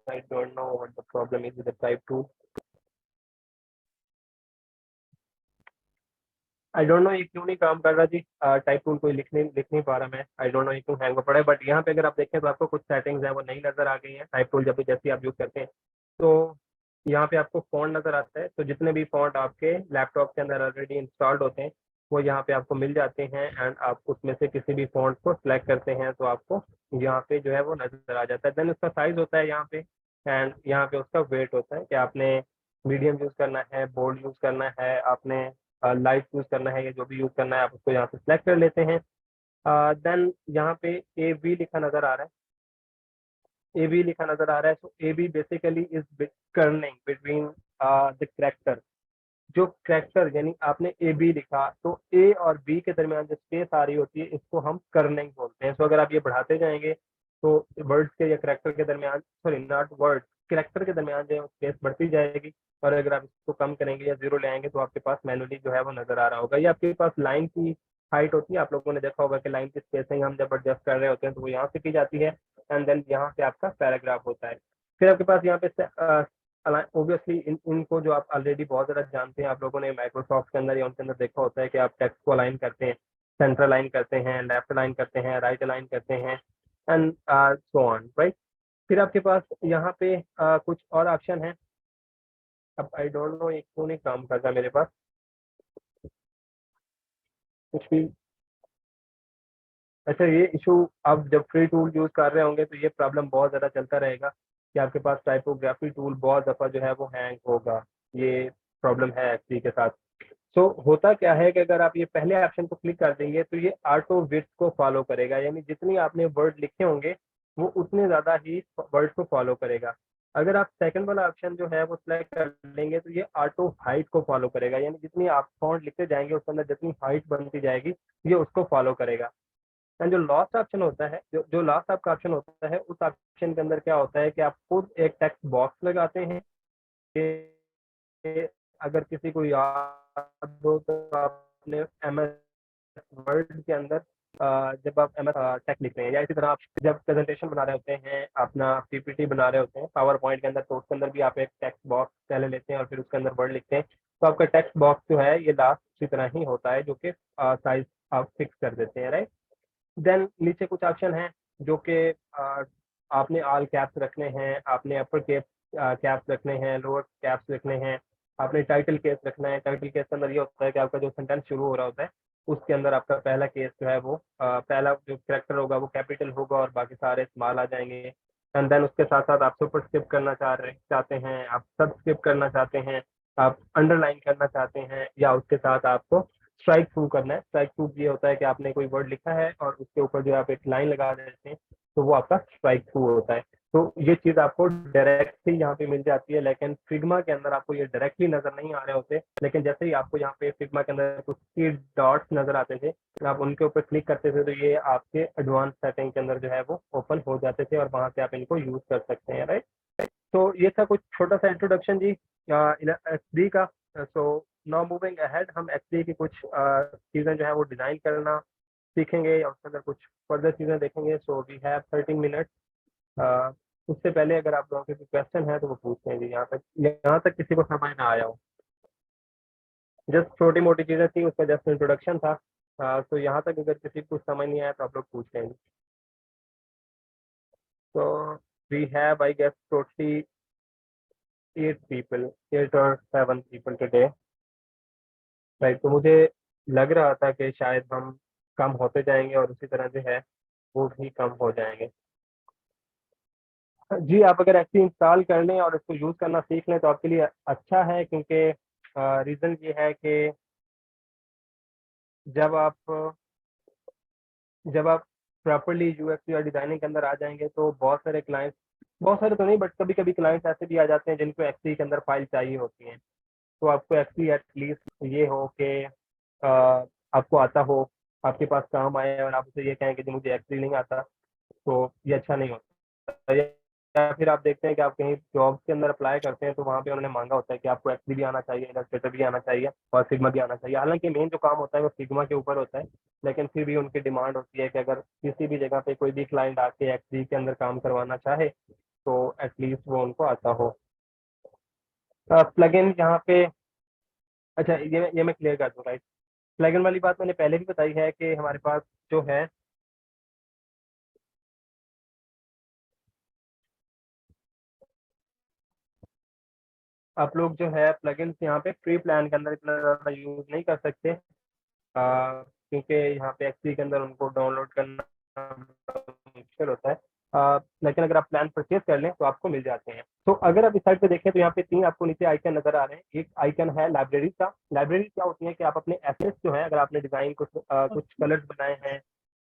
I don't know what the problem is with the type tool. I don't know ये क्यों नहीं काम कर रहा जी। टाइप टूल कोई लिख नहीं पा रहा मैं। आई डोंट नो ये क्यों हैंग हो पड़ा है, बट यहाँ पे अगर आप देखें तो आपको कुछ सेटिंग्स है वो नई नजर आ गई है टाइप टूल जब भी जैसे आप यूज करते हैं। तो यहाँ पे आपको फ़ॉन्ट नज़र आता है, तो जितने भी फ़ॉन्ट आपके लैपटॉप के अंदर ऑलरेडी इंस्टॉल्ड होते हैं, वो यहाँ पे आपको मिल जाते हैं एंड आप उसमें से किसी भी फ़ॉन्ट को सिलेक्ट करते हैं तो आपको यहाँ पे जो है वो नज़र आ जाता है। देन उसका साइज़ होता है यहाँ पे एंड यहाँ पे उसका वेट होता है कि आपने मीडियम यूज़ करना है, बोल्ड यूज़ करना है, आपने लाइट यूज़ करना है या जो भी यूज़ करना है आप उसको यहाँ से सिलेक्ट कर लेते हैं। देन यहाँ पे एवी लिखा नज़र आ रहा है। एबी लिखा नजर आ रहा है, तो AB basically is kerning between the character. जो करेक्टर यानी आपने ए बी लिखा तो ए और बी के दरमियान जो स्पेस आ रही होती है इसको हम कर्निंग बोलते हैं। तो अगर आप ये बढ़ाते जाएंगे तो वर्ड्स के या करेक्टर के दरमियान, सॉरी नॉट वर्ड, करेक्टर के दरमियान जो स्पेस बढ़ती जाएगी। और अगर आप इसको कम करेंगे या जीरो ले आएंगे तो आपके पास मैनुअली जो है वो नजर आ रहा होगा। ये आपके पास लाइन की हाइट होती है, आप लोगों ने देखा होगा कि लाइन की स्पेसिंग हम जब एडजस्ट कर रहे होते हैं तो वो यहाँ से की जाती है एंड देन यहाँ से आपका पैराग्राफ होता है। फिर आपके पास यहाँ पे ऑब्वियसली इनको जो आप ऑलरेडी बहुत ज़्यादा जानते हैं, आप लोगों ने माइक्रोसॉफ्ट के अंदर या उनके अंदर देखा होता है कि आप टेक्स्ट को अलाइन करते हैं, सेंटर अलाइन करते हैं, लेफ्ट अलाइन करते हैं, राइट अलाइन करते हैं एंड सो ऑन, राइट। फिर आपके पास यहाँ पे कुछ और ऑप्शन है। अब आई डोंट नो ये क्यों नहीं काम करता मेरे पास कुछ भी। अच्छा, ये इशू आप जब फ्री टूल यूज़ कर रहे होंगे तो ये प्रॉब्लम बहुत ज़्यादा चलता रहेगा कि आपके पास टाइपोग्राफी टूल बहुत दफ़ा जो है वो हैंग होगा। ये प्रॉब्लम है एक्चुअली के साथ। सो होता क्या है कि अगर आप ये पहले ऑप्शन को क्लिक कर देंगे तो ये ऑटो विड्थ को फॉलो करेगा, यानी जितनी आपने वर्ड लिखे होंगे वो उतने ज़्यादा ही वर्ड को फॉलो करेगा। अगर आप सेकंड वाला ऑप्शन जो है वो सिलेक्ट कर लेंगे तो ये ऑटो हाइट को फॉलो करेगा, यानी जितनी आप फॉन्ट लिखते जाएंगे उसके अंदर जितनी हाइट बनती जाएगी ये उसको फॉलो करेगा। एंड जो लास्ट ऑप्शन होता है, जो लास्ट आपका ऑप्शन होता है, उस ऑप्शन के अंदर क्या होता है कि आप खुद एक टेक्स्ट बॉक्स लगाते हैं कि अगर किसी को याद हो तो आपने एम एस वर्ड के अंदर जब आप एम एस टेक्स्ट लिख रहे हैं या इसी तरह आप जब प्रेजेंटेशन बना रहे होते हैं, अपना पीपीटी बना रहे होते हैं पावर पॉइंट के अंदर, तो उसके अंदर भी आप एक टेक्स्ट बॉक्स पहले लेते हैं और फिर उसके अंदर वर्ड लिखते हैं। तो आपका टेक्स्ट बॉक्स जो है ये लास्ट की तरह ही होता है जो कि साइज आप फिक्स कर देते हैं, राइट। देन नीचे कुछ ऑप्शन हैं जो कि आपने ऑल कैप्स रखने हैं, आपने अपर कैप्स रखने हैं, लोअर कैप्स रखने हैं, आपने टाइटल केस रखना है। टाइटल केस के अंदर ये होता है कि आपका जो सेंटेंस शुरू हो रहा होता है उसके अंदर आपका पहला केस जो है वो पहला जो करेक्टर होगा वो कैपिटल होगा और बाकी सारे स्मॉल आ जाएंगे। एंड देन उसके साथ साथ आप सुपर स्किप करना चाहते हैं, आप सब स्किप करना चाहते हैं, आप अंडरलाइन करना चाहते हैं, या उसके साथ आपको स्ट्राइक थ्रू करना है। स्ट्राइक थ्रू ये होता है कि आपने कोई वर्ड लिखा है और उसके ऊपर जो आप एक लाइन लगा देते हैं तो वो आपका स्ट्राइक थ्रू होता है। तो ये चीज़ आपको डायरेक्टली यहाँ पे मिल जाती है, लेकिन फिग्मा के अंदर आपको ये डायरेक्टली नजर नहीं आ रहे होते। लेकिन जैसे ही आपको यहाँ पे फिग्मा के अंदर कुछ की डॉट्स नजर आते थे, आप उनके ऊपर क्लिक करते थे तो ये आपके एडवांस सेटिंग के अंदर जो है वो ओपन हो जाते थे और वहां से आप इनको यूज कर सकते हैं, राइट। तो ये था कुछ छोटा सा इंट्रोडक्शन जी एक्सडी का। सो नाउ मूविंग अहेड, हम एक्सडी की कुछ चीज़ें जो है वो डिज़ाइन करना सीखेंगे और उसके अंदर कुछ फर्दर चीज़ें देखेंगे। So we have 13 minute. उससे पहले अगर आप लोगों के कोई क्वेश्चन है तो वो पूछते हैं जी। यहाँ तक किसी को समझ ना आया हो, जस्ट छोटी मोटी चीज़ें थी, उसका जस्ट इंट्रोडक्शन था। तो यहाँ तक अगर किसी को कुछ समझ नहीं आया तो आप लोग पूछ लेंगे। तो we have I guess totally 8 people, 8 or 7 people today, right. तो मुझे लग रहा था कि शायद हम कम होते जाएंगे और उसी तरह जो है वो भी कम हो जाएंगे। जी, आप अगर एक्चुअली इंस्टॉल कर लें और इसको यूज़ करना सीख लें तो आपके लिए अच्छा है, क्योंकि रीज़न ये है कि जब आप जब आप प्रॉपर्ली यूएक्स या डिज़ाइनिंग के अंदर आ जाएंगे तो बहुत सारे क्लाइंट्स, बहुत सारे तो नहीं बट कभी कभी क्लाइंट्स ऐसे भी आ जाते हैं जिनको एक्सपी के अंदर फाइल चाहिए होती हैं। तो आपको एक्चुअली एटलीस्ट ये हो कि आपको आता हो, आपके पास काम आए और आप उसे ये कहें कि मुझे एक्चुअली नहीं आता, तो ये अच्छा नहीं होता। या फिर आप देखते हैं कि आप कहीं जॉब्स के अंदर अप्लाई करते हैं तो वहाँ पे उन्होंने मांगा होता है कि आपको एक्चुअली भी आना चाहिए, इलस्ट्रेटर भी आना चाहिए और फिग्मा भी आना चाहिए। हालांकि मेन जो काम होता है वो फिग्मा के ऊपर होता है, लेकिन फिर भी उनकी डिमांड होती है कि अगर किसी भी जगह पे कोई भी क्लाइंट आके एक्चुअली के अंदर काम करवाना चाहे तो एटलीस्ट वो उनको आता हो। प्लगइन यहाँ पे, अच्छा ये मैं क्लियर कर दूँ, राइट। प्लगइन वाली बात मैंने पहले भी बताई है कि हमारे पास जो है आप लोग जो है प्लगइन्स यहाँ पे फ्री प्लान के अंदर इतना ज़्यादा यूज़ नहीं कर सकते, क्योंकि यहाँ पे एक्सपी के अंदर उनको डाउनलोड करना मुश्किल होता है। लेकिन अगर आप प्लान परचेज कर लें तो आपको मिल जाते हैं। तो अगर आप इस साइड पे देखें तो यहाँ पे 3 आपको नीचे आइकन नजर आ रहे हैं। एक आइकन है लाइब्रेरी का। लाइब्रेरी क्या होती है कि आप अपने एसेट्स जो है, अगर आपने डिजाइन कुछ कलर्स बनाए हैं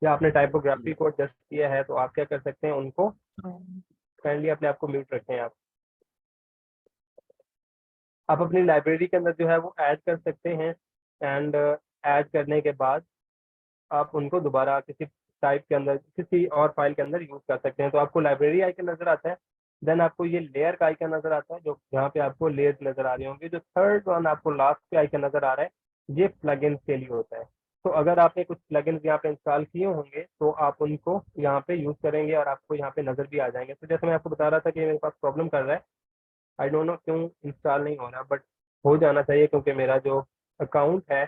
या आपने टाइपोग्राफी को एडजस्ट किया है, तो आप क्या कर सकते हैं, उनको काइंडली अपने आप को म्यूट रखें। आप अपनी लाइब्रेरी के अंदर जो है वो ऐड कर सकते हैं। एंड ऐड करने के बाद आप उनको दोबारा किसी टाइप के अंदर, किसी और फाइल के अंदर यूज कर सकते हैं। तो आपको लाइब्रेरी आइकन नजर आता है, देन आपको ये लेयर का आइकन नजर आता है, जो जहाँ पे आपको लेयर्स नजर आ रही होंगी। जो थर्ड वन आपको लास्ट पे आइकन नजर आ रहा है, ये प्लगइन्स के लिए होता है। तो अगर आपने कुछ प्लगइन्स यहाँ पे इंस्टॉल किए होंगे तो आप उनको यहाँ पे यूज करेंगे और आपको यहाँ पे नजर भी आ जाएंगे। तो जैसे मैं आपको बता रहा था कि मेरे पास प्रॉब्लम कर रहा है, आई डोंट नो क्यों इंस्टॉल नहीं हो रहा, बट हो जाना चाहिए, क्योंकि मेरा जो अकाउंट है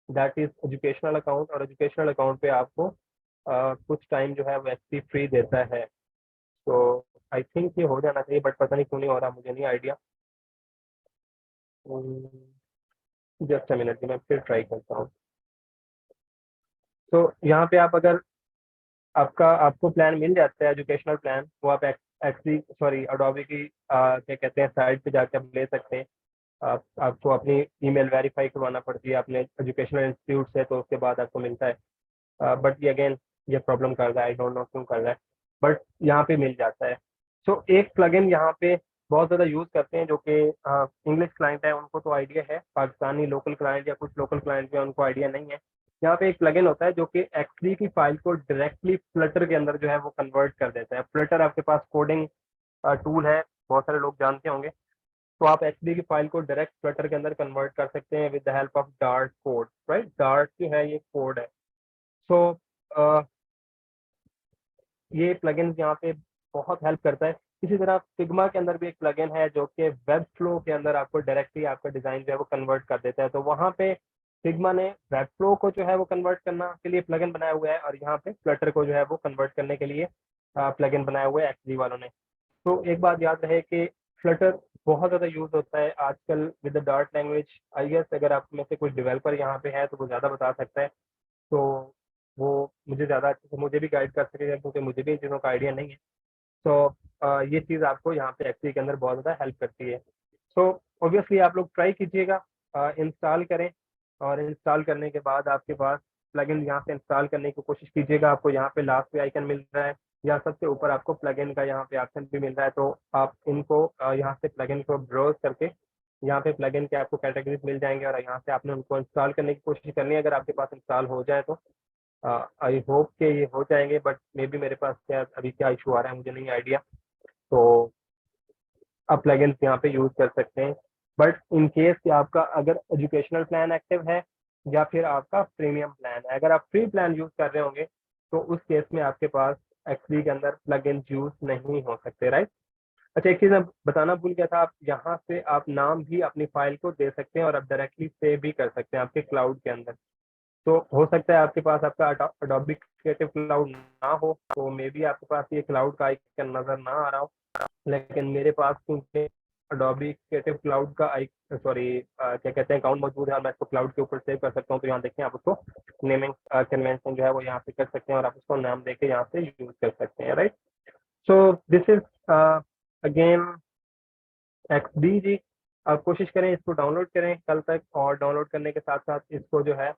दैट इज एजुकेशनल अकाउंट, और एजुकेशनल अकाउंट पे आपको कुछ टाइम जो है वो एक्चुअली फ्री देता है। तो आई थिंक ये हो जाना चाहिए, बट पता नहीं क्यों नहीं हो रहा, मुझे नहीं आइडिया। जस्ट अ मिनट, मैं फिर ट्राई करता हूँ। तो यहाँ पे आप अगर आपको प्लान मिल जाता है एजुकेशनल प्लान, वो आप एक्सी सॉरी अडोबी की क्या कहते हैं साइट पे जाके आप ले सकते हैं। आपको अपनी ईमेल वेरीफाई करवाना पड़ती है अपने एजुकेशनल इंस्टीट्यूट से, तो उसके बाद आपको मिलता है। बट ये अगेन ये प्रॉब्लम कर रहा है, आई डोंट नो क्यों कर रहा है, बट यहाँ पे मिल जाता है। सो एक प्लगइन यहाँ पे बहुत ज़्यादा यूज़ करते हैं जो कि इंग्लिश क्लाइंट है उनको तो आइडिया है, पाकिस्तानी लोकल क्लाइंट या कुछ लोकल क्लाइंट है उनको आइडिया नहीं है। यहाँ पे एक प्लगइन होता है जो कि एक्सडी की फाइल को डायरेक्टली फ्लटर के अंदर जो है वो कन्वर्ट कर देता है। फ्लटर आपके पास कोडिंग टूल है, बहुत सारे लोग जानते होंगे। तो आप एक्सडी की फाइल को डायरेक्ट फ्लटर के अंदर कन्वर्ट कर सकते हैं with the help of dart code, right. Dart जो है ये कोड है। सो ये प्लगइन यहाँ पे बहुत हेल्प करता है। इसी तरह फिग्मा के अंदर भी एक प्लगइन है जो कि वेब फ्लो के अंदर आपको डायरेक्टली आपका डिजाइन जो है वो कन्वर्ट कर देता है। तो वहाँ पे फिग्मा ने वेब फ्लो को जो है वो कन्वर्ट करना के लिए प्लगइन बनाया हुआ है, और यहाँ पे फ्लटर को जो है वो कन्वर्ट करने के लिए प्लगइन बनाया हुआ है एक्सडी वालों ने। तो एक बात याद रहे कि फ्लटर बहुत ज़्यादा यूज होता है आजकल with the Dart language. I guess अगर आप में से कोई डेवलपर यहाँ पे है तो वो ज़्यादा बता सकता है, तो वो मुझे ज़्यादा अच्छे से मुझे भी गाइड कर सकेगा, क्योंकि मुझे भी इन चीज़ों का आइडिया नहीं है। तो ये चीज़ आपको यहाँ पे एक्चुअली के अंदर बहुत ज़्यादा हेल्प करती है। सो ऑब्वियसली आप लोग ट्राई कीजिएगा, इंस्टॉल करें, और इंस्टॉल करने के बाद आपके पास प्लगइन यहाँ से इंस्टॉल करने की कोशिश कीजिएगा। आपको यहाँ पे लास्ट पे आइकन मिल रहा है, या सबसे ऊपर आपको प्लगइन का यहाँ पे ऑप्शन भी मिल रहा है। तो आप इनको यहाँ से प्लगइन को ब्राउज करके यहाँ पे प्लगइन के आपको कैटेगरीज मिल जाएंगे, और यहाँ से आपने उनको इंस्टॉल करने की कोशिश करनी है। अगर आपके पास इंस्टॉल हो जाए तो आई होप कि ये हो जाएंगे, बट मे बी मेरे पास क्या अभी क्या इशू आ रहा है मुझे नहीं आइडिया। तो आप प्लगइन्स यहाँ पे यूज कर सकते हैं। बट इन केस कि आपका अगर एजुकेशनल प्लान एक्टिव है या फिर आपका प्रीमियम प्लान है, अगर आप फ्री प्लान यूज कर रहे होंगे तो उस केस में आपके पास एक्चुअली के अंदर प्लगइन्स यूज नहीं हो सकते, राइट। अच्छा, एक चीज मैं बताना भूल गया था, आप यहाँ से आप नाम भी अपनी फाइल को दे सकते हैं और आप डायरेक्टली सेव भी कर सकते हैं आपके क्लाउड के अंदर। तो हो सकता है आपके पास आपका अडोबी क्रिएटिव क्लाउड ना हो, तो मे बी आपके पास ये क्लाउड का आइकन नजर ना आ रहा हो, लेकिन मेरे पास क्योंकि अडोबी क्रिएटिव क्लाउड का सॉरी क्या कहते हैं अकाउंट मौजूद है, और मैं इसको क्लाउड के ऊपर सेव कर सकता हूँ। तो यहाँ देखें, आप उसको नेमिंग कन्वेंशन जो है वो यहाँ पे कर सकते हैं, और आप उसको नाम देके यहाँ से यूज कर सकते हैं, right. So this is again XD जी। आप कोशिश करें इसको डाउनलोड करें कल तक, और डाउनलोड करने के साथ साथ इसको जो है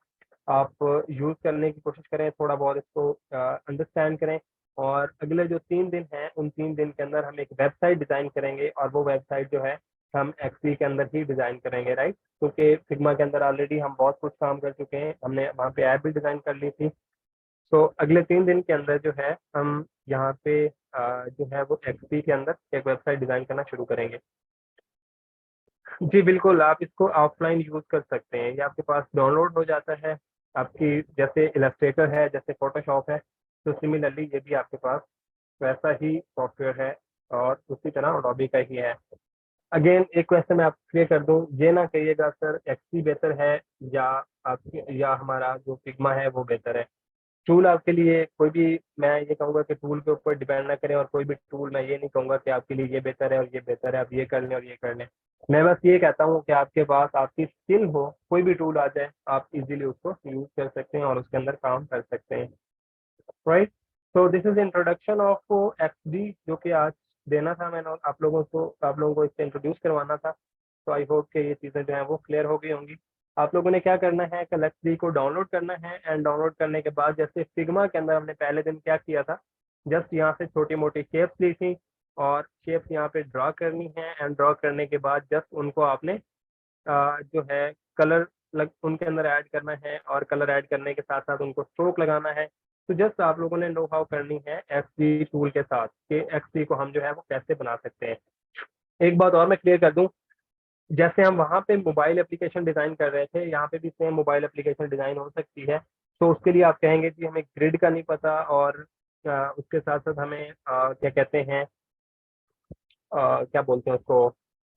आप यूज करने की कोशिश करें, थोड़ा बहुत इसको अंडरस्टैंड करें। और अगले जो 3 दिन हैं उन 3 दिन के अंदर हम एक वेबसाइट डिजाइन करेंगे, और वो वेबसाइट जो है हम एक्सपी के अंदर ही डिजाइन करेंगे, राइट। क्योंकि फिग्मा के अंदर ऑलरेडी हम बहुत कुछ काम कर चुके हैं, हमने वहाँ पे ऐप भी डिजाइन कर ली थी। तो अगले 3 दिन के अंदर जो है हम यहाँ पे जो है वो एक्सपी के अंदर एक वेबसाइट डिजाइन करना शुरू करेंगे। जी बिल्कुल, आप इसको ऑफलाइन यूज कर सकते हैं, ये आपके पास डाउनलोड हो जाता है। आपकी जैसे इलस्ट्रेटर है, जैसे फोटोशॉप है, तो सिमिलरली ये भी आपके पास वैसा ही सॉफ्टवेयर है, और उसी तरह अडोबी का ही है। अगेन एक क्वेश्चन मैं आपको क्लियर कर दूं, ये ना कहिएगा सर एक्सपी बेहतर है या आपके या हमारा जो फिग्मा है वो बेहतर है। टूल आपके लिए कोई भी, मैं ये कहूंगा कि टूल के ऊपर डिपेंड ना करें, और कोई भी टूल मैं ये नहीं कहूंगा कि आपके लिए ये बेहतर है और ये बेहतर है, आप ये कर लें और ये कर लें। मैं बस ये कहता हूँ कि आपके पास आपकी स्किल हो, कोई भी टूल आ जाए आप इजीली उसको यूज कर सकते हैं और उसके अंदर काम कर सकते हैं, right. So this is introduction of XD जो कि आज देना था मैंने, और आप लोगों को इससे इंट्रोड्यूस करवाना था। तो आई होप कि ये चीज़ें जो हैं वो क्लियर हो गई होंगी। आप लोगों ने क्या करना है, कल एक्सडी को डाउनलोड करना है, एंड डाउनलोड करने के बाद जैसे फिग्मा के अंदर हमने पहले दिन क्या किया था, जस्ट यहाँ से छोटी मोटी शेप्स ली थी और शेप्स यहाँ पे ड्रॉ करनी है, एंड ड्रॉ करने के बाद जस्ट उनको आपने जो है कलर उनके अंदर ऐड करना है, और कलर ऐड करने के साथ साथ उनको स्ट्रोक लगाना है। तो जस्ट आप लोगों ने नो हाउ करनी है एक्सडी टूल के साथ कि एक्सडी को हम जो है वो कैसे बना सकते हैं। एक बात और मैं क्लियर कर दूं, जैसे हम वहाँ पे मोबाइल एप्लीकेशन डिजाइन कर रहे थे, यहाँ पे भी सेम मोबाइल एप्लीकेशन डिजाइन हो सकती है। तो उसके लिए आप कहेंगे कि हमें ग्रिड का नहीं पता, और उसके साथ साथ हमें क्या कहते हैं, क्या बोलते हैं उसको,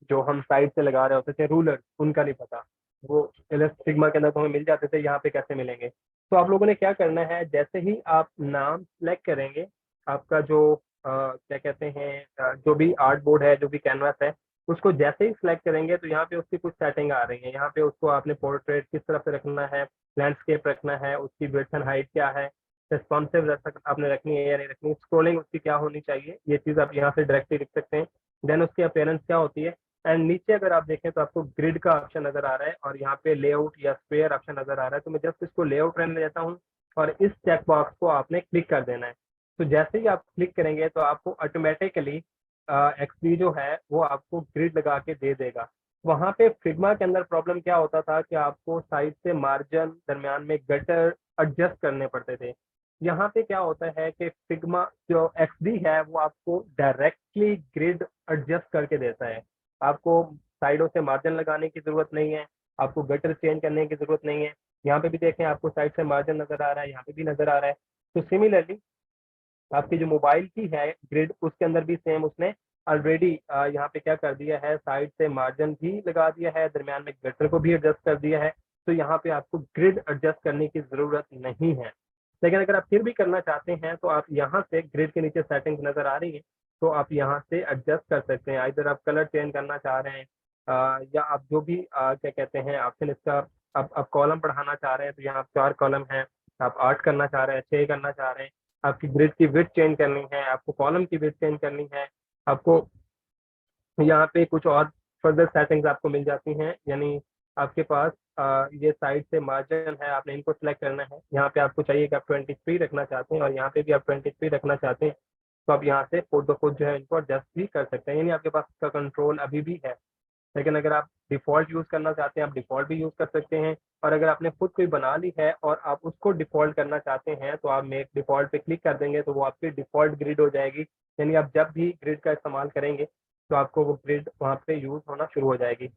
जो हम साइड से लगा रहे होते थे रूलर, उनका नहीं पता। वो सिग्मा के अंदर तो हमें मिल जाते थे, यहाँ पे कैसे मिलेंगे। तो आप लोगों ने क्या करना है, जैसे ही आप नाम सेलेक्ट करेंगे, आपका जो क्या कहते हैं जो भी आर्ट बोर्ड है, जो भी कैनवास है, उसको जैसे ही सिलेक्ट करेंगे तो यहाँ पे उसकी कुछ सेटिंग आ रही है। यहाँ पे उसको आपने पोर्ट्रेट किस तरह से रखना है, लैंडस्केप रखना है, उसकी विड्थ एंड हाइट क्या है, रिस्पॉन्सिव आपने रखनी है या नहीं रखनी, स्क्रोलिंग उसकी क्या होनी चाहिए, ये चीज़ आप यहाँ से डायरेक्टली लिख सकते हैं। देन उसकी अपेयरेंस क्या होती है, एंड नीचे अगर आप देखें तो आपको ग्रिड का ऑप्शन नजर आ रहा है, और यहाँ पे लेआउट या स्क्वायर ऑप्शन नजर आ रहा है। तो मैं जस्ट इसको लेआउट रहने देता हूँ, और इस चेक बॉक्स को आपने क्लिक कर देना है। तो जैसे ही आप क्लिक करेंगे तो आपको ऑटोमेटिकली एक्सपी जो है वो आपको ग्रिड लगा के दे देगा। वहाँ पे फिग्मा के अंदर प्रॉब्लम क्या होता था कि आपको साइड से मार्जिन, दरमियान में गटर एडजस्ट करने पड़ते थे। यहाँ पे क्या होता है कि फिग्मा जो एक्सडी है वो आपको डायरेक्टली ग्रिड एडजस्ट करके देता है। आपको साइडों से मार्जिन लगाने की जरूरत नहीं है, आपको गटर चेंज करने की जरूरत नहीं है। यहाँ पे भी देखें, आपको साइड से मार्जिन नजर आ रहा है, यहाँ पे भी नजर आ रहा है। तो सिमिलरली आपकी जो मोबाइल की है ग्रिड, उसके अंदर भी सेम उसने ऑलरेडी यहाँ पे क्या कर दिया है, साइड से मार्जिन भी लगा दिया है, दरमियान में गटर को भी एडजस्ट कर दिया है। तो यहाँ पे आपको ग्रिड एडजस्ट करने की जरूरत नहीं है। लेकिन अगर आप फिर भी करना चाहते हैं तो आप यहाँ से ग्रिड के नीचे सेटिंग्स नजर आ रही है, तो आप यहाँ से एडजस्ट कर सकते हैं। इधर आप कलर चेंज करना चाह रहे हैं, या आप जो भी क्या कहते हैं ऑप्शन इसका, आप कॉलम बढ़ाना चाह रहे हैं, तो यहाँ 4 कॉलम है। आप 8 करना चाह रहे हैं, 6 करना चाह रहे हैं, आपकी ग्रिड की विड्थ चेंज करनी है, आपको कॉलम की विड्थ चेंज करनी है, आपको यहाँ पे कुछ और फर्दर सेटिंग्स आपको मिल जाती हैं। यानी आपके पास ये साइड से मार्जिन है, आपने इनको सेलेक्ट करना है। यहाँ पे आपको चाहिए कि आप 23 रखना चाहते हैं, और यहाँ पे भी आप 23 रखना चाहते हैं, तो आप यहाँ से खुद ब खुद जो है इनको एडजस्ट भी कर सकते हैं। यानी आपके पास इसका कंट्रोल अभी भी है। लेकिन अगर आप डिफ़ॉल्ट यूज़ करना चाहते हैं, आप डिफ़ॉल्ट भी यूज़ कर सकते हैं। और अगर आपने खुद कोई बना ली है और आप उसको डिफ़ॉल्ट करना चाहते हैं, तो आप मेक डिफ़ॉल्ट पे क्लिक कर देंगे, तो वो आपकी डिफ़ॉल्ट ग्रिड हो जाएगी। यानी आप जब भी ग्रिड का इस्तेमाल करेंगे तो आपको वो ग्रिड वहाँ पे यूज़ होना शुरू हो जाएगी।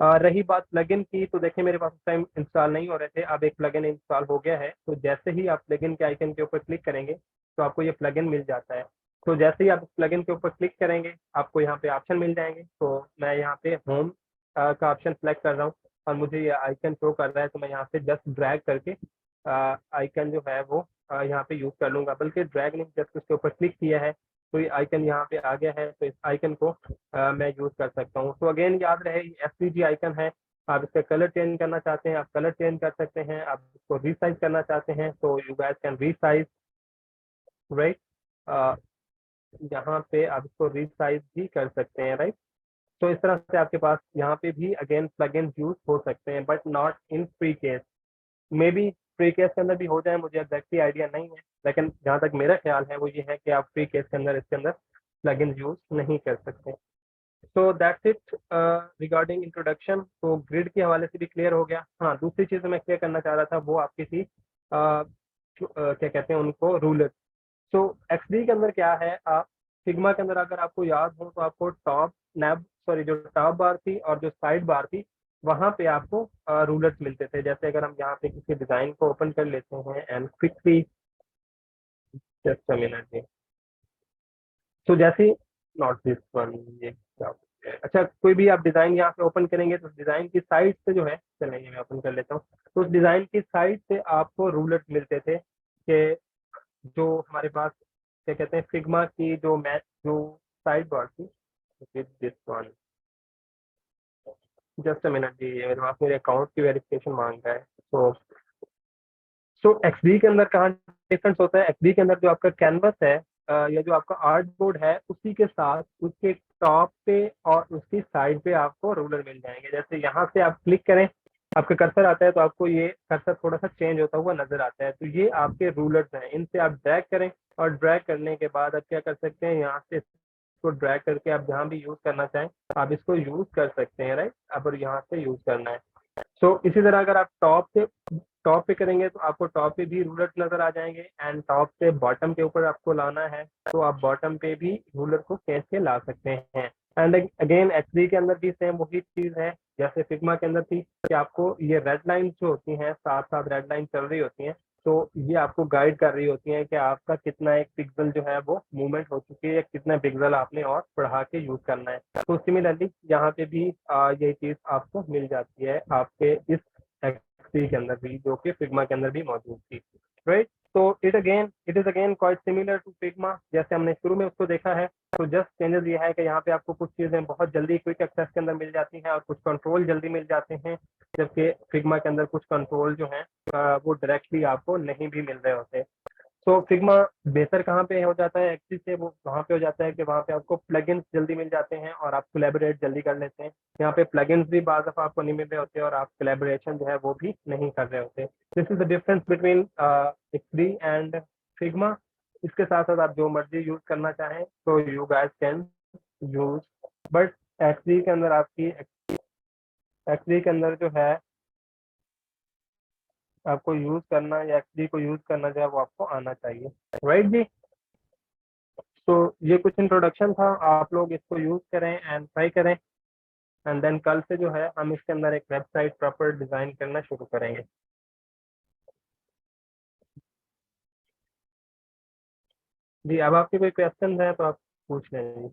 रही बात प्लगइन की, तो देखिए मेरे पास उस टाइम इंस्टॉल नहीं हो रहे थे, अब एक प्लगइन इंस्टॉल हो गया है। तो जैसे ही आप प्लगइन के आइकन के ऊपर क्लिक करेंगे तो आपको ये प्लगइन मिल जाता है। तो जैसे ही आप प्लगइन के ऊपर क्लिक करेंगे आपको यहाँ पे ऑप्शन मिल जाएंगे। तो मैं यहाँ पे होम का ऑप्शन सेलेक्ट कर रहा हूँ, और मुझे ये आइकन शो कर रहा है, तो मैं यहाँ से जस्ट ड्रैग करके आइकन जो है वो यहाँ पे यूज़ कर लूँगा। बल्कि ड्रैग नहीं, जस्ट उसके ऊपर क्लिक किया है तो ये आइकन यहाँ पे आ गया है, तो इस आइकन को मैं यूज़ कर सकता हूँ। तो अगेन याद रहे, एसवीजी आइकन है। आप इसका कलर चेंज करना चाहते हैं, आप कलर चेंज कर सकते हैं। आप इसको रीसाइज करना चाहते हैं, तो you guys can resize, right. यहाँ पे आप इसको रीसाइज भी कर सकते हैं, राइट। तो इस तरह से आपके पास यहाँ पे भी अगेन प्लगइन यूज हो सकते हैं, but not in free case. May be free case के अंदर भी हो जाए, मुझे एग्जैक्टली आइडिया नहीं है, लेकिन जहाँ तक मेरा ख्याल है वो ये है कि आप फ्री केस के अंदर इसके अंदर प्लगइन यूज नहीं कर सकते। So that's it regarding introduction. तो ग्रिड के हवाले से भी क्लियर हो गया। हाँ, दूसरी चीज़ मैं क्लियर करना चाह रहा था, वो आपकी थी क्या कहते हैं उनको, रूलर। तो एक्सडी के अंदर क्या है, आप सिग्मा के अंदर अगर आपको याद हो तो आपको टॉप नैब सॉरी जो टॉप बार थी और जो साइड बार थी, वहां पे आपको रूलर्स मिलते थे। जैसे अगर हम यहाँ पे किसी डिजाइन को ओपन कर लेते हैं and quickly, just a minute जी। तो जैसे नॉट दिस वन, ये क्या अच्छा, कोई भी आप डिजाइन यहाँ पे ओपन करेंगे तो डिजाइन की साइड से जो है, चलेंगे मैं ओपन कर लेता हूँ, तो उस डिजाइन की साइड से आपको रूलर्स मिलते थे कि जो हमारे पास क्या कहते हैं फिग्मा की जो मैथ जो साइड बार थी, this one, just a minute जी, मेरे पास मेरे अकाउंट की वेरिफिकेशन मांग रहा है। सो एक्सडी के अंदर कहाँ डिफरेंस होता है, एक्सडी के अंदर जो आपका कैनवस है या जो आपका आर्ट बोर्ड है उसी के साथ उसके टॉप पे और उसकी साइड पे आपको रूलर मिल जाएंगे। जैसे यहाँ से आप क्लिक करें, आपका कर्सर आता है तो आपको ये कर्सर थोड़ा सा चेंज होता हुआ नजर आता है, तो ये आपके रूलर्स हैं, इनसे आप ड्रैग करें और ड्रैग करने के बाद आप क्या कर सकते हैं, यहाँ से इसको ड्रैग करके आप जहाँ भी यूज करना चाहें आप इसको यूज कर सकते हैं, राइट। अब यहाँ से यूज करना है। इसी तरह अगर आप टॉप पे करेंगे तो आपको टॉप पे भी रूलर नजर आ जाएंगे, एंड टॉप से बॉटम के ऊपर आपको लाना है तो आप बॉटम पे भी रूलर को खींच के ला सकते हैं। एंड अगेन एच3 के अंदर भी सेम वही चीज है जैसे फिग्मा के अंदर थी कि आपको ये रेड लाइन जो होती हैं, साथ साथ रेड लाइन चल रही होती हैं, तो ये आपको गाइड कर रही होती है कि आपका कितना एक पिक्सल जो है वो मूवमेंट हो चुकी है या कितना पिक्सल आपने और बढ़ा के यूज करना है। तो सिमिलरली यहाँ पे भी यही चीज आपको मिल जाती है आपके इस एक्सपी के अंदर भी, जो कि फिग्मा के अंदर भी मौजूद थी, राइट। तो it is again quite similar to Figma, जैसे हमने शुरू में उसको देखा है। तो जस्ट चेंजेस ये है कि यहाँ पे आपको कुछ चीजें बहुत जल्दी क्विक एक्सेस के अंदर मिल जाती हैं और कुछ कंट्रोल जल्दी मिल जाते हैं, जबकि फिग्मा के अंदर कुछ कंट्रोल जो है वो डायरेक्टली आपको नहीं भी मिल रहे होते। तो फिग्मा बेहतर कहाँ पे हो जाता है एक्चुअली से, वो वहाँ पे हो जाता है कि वहाँ पे आपको प्लगइन्स जल्दी मिल जाते हैं और आप कोलैबोरेट जल्दी कर लेते हैं। यहाँ पे प्लगइन्स भी बाज़ दफ़ा आपको नहीं मिल रहे होते और आप कोलैबोरेशन जो है वो भी नहीं कर रहे होते। This is the difference between XD and Figma. इसके साथ साथ आप जो मर्जी यूज करना चाहें तो you guys can use, but XD के अंदर आपकी एक्सडी के अंदर जो है आपको यूज करना या एक्सडी को यूज करना जो है वो आपको आना चाहिए, राइट जी। तो ये कुछ इंट्रोडक्शन था, आप लोग इसको यूज करें एंड ट्राई करें, एंड देन कल से जो है हम इसके अंदर एक वेबसाइट प्रॉपर डिजाइन करना शुरू करेंगे। जी, अब आपके कोई क्वेश्चन है तो आप पूछ लें।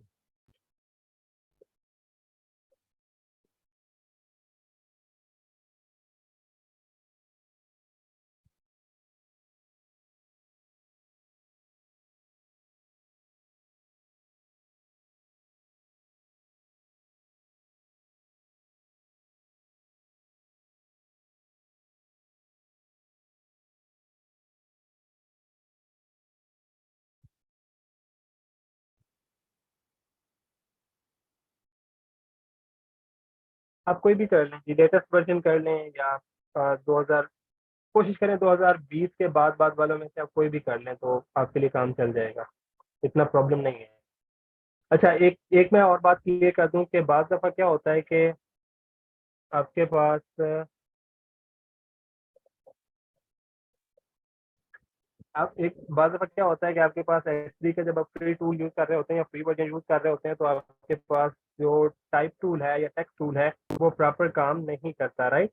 आप कोई भी कर लें जी, लेटेस्ट वर्जन कर लें या 2000, कोशिश करें 2020 के बाद वालों में से आप कोई भी कर लें तो आपके लिए काम चल जाएगा, इतना प्रॉब्लम नहीं है। अच्छा, एक एक मैं और बात क्लियर कर दूं कि बाज़ दफ़ा क्या होता है कि आपके पास आप एक बार दफा क्या होता है कि आपके पास एचडी का जब आप फ्री टूल यूज कर रहे होते हैं या फ्री वर्जन यूज कर रहे होते हैं तो आपके पास जो टाइप टूल है या टेक्स्ट टूल है वो प्रॉपर काम नहीं करता, राइट।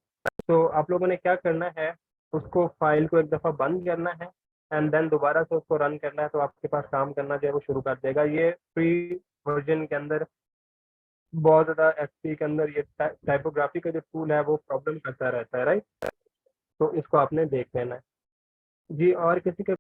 तो आप लोगों ने क्या करना है, उसको फाइल को एक दफा बंद करना है एंड देन दोबारा से उसको रन करना है, तो आपके पास काम करना जो है वो शुरू कर देगा। ये फ्री वर्जन के अंदर बहुत ज्यादा एचडी के अंदर ये टाइपोग्राफी का जो टूल है वो प्रॉब्लम करता रहता है, राइट। तो इसको आपने देख लेना है जी। और किसी के